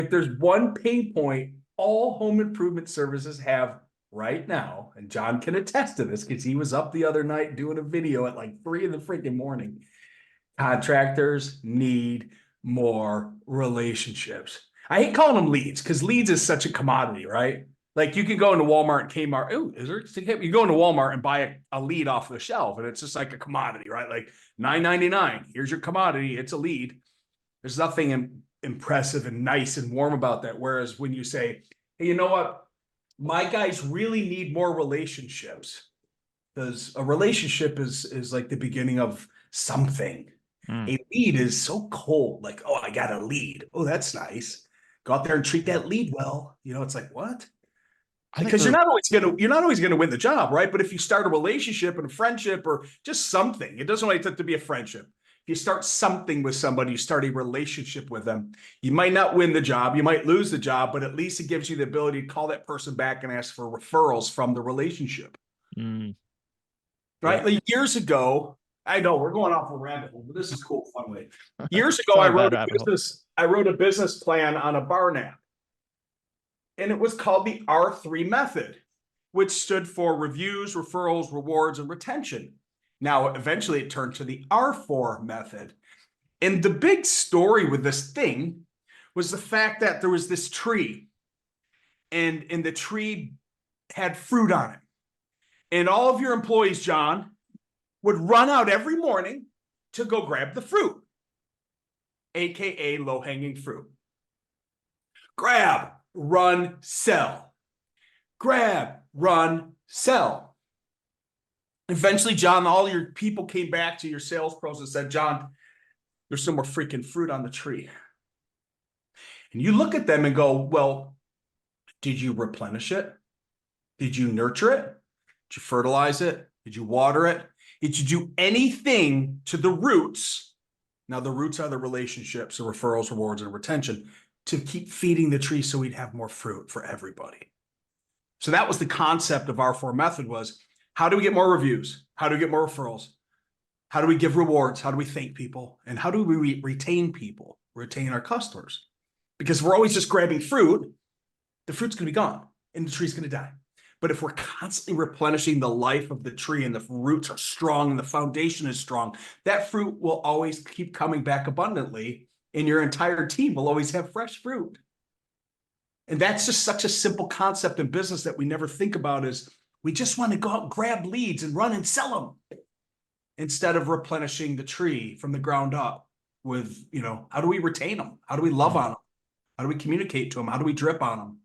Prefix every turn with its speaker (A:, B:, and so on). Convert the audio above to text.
A: if there's one pain point all home improvement services have right now, and John can attest to this because he was up the other night doing a video at like 3 in the freaking morning. Contractors need more relationships. I hate calling them leads because leads is such a commodity, right? Like you can go into Walmart and Kmart. Oh, is there? You go into Walmart and buy a lead off the shelf, and it's just like a commodity, right? Like $9.99. Here's your commodity. It's a lead. There's nothing impressive and nice and warm about that. Whereas when you say, hey, you know what? My guys really need more relationships because a relationship is like the beginning of something.
B: Mm.
A: A lead is so cold, like, oh, I got a lead. Oh, that's nice. Go out there and treat that lead well. It's like, what?
B: I think
A: Because you're not always gonna win the job, right? But if you start a relationship and a friendship or just something, it doesn't really have to be a friendship. If you start something with somebody, you start a relationship with them. You might not win the job, you might lose the job, but at least it gives you the ability to call that person back and ask for referrals from the relationship.
B: Mm.
A: Right?
B: Yeah.
A: Like years ago, I know we're going off a rabbit hole, but this is cool, fun way. Years
B: It's
A: ago,
B: not a bad rabbit hole.
A: I wrote a business plan on a bar nap. And it was called the R3 method, which stood for reviews, referrals, rewards, and retention. Now, eventually it turned to the R4 method. And the big story with this thing was the fact that there was this tree, and the tree had fruit on it. And all of your employees, John, would run out every morning to go grab the fruit, AKA low-hanging fruit. Grab, run, sell. Grab, run, sell. Eventually, John, all your people came back to your sales pros and said, John, there's some more freaking fruit on the tree. And you look at them and go, well, did you replenish it? Did you nurture it? Did you fertilize it? Did you water it? Did you do anything to the roots? Now, the roots are the relationships, the referrals, rewards, and retention to keep feeding the tree so we'd have more fruit for everybody. So that was the concept of R4 method was, how do we get more reviews? How do we get more referrals? How do we give rewards? How do we thank people? And how do we retain people, retain our customers? Because if we're always just grabbing fruit, the fruit's going to be gone and the tree's going to die. But if we're constantly replenishing the life of the tree and the roots are strong and the foundation is strong, that fruit will always keep coming back abundantly and your entire team will always have fresh fruit. And that's just such a simple concept in business that we never think about is we just want to go out and grab leads and run and sell them instead of replenishing the tree from the ground up with, how do we retain them? How do we love on them? How do we communicate to them? How do we drip on them?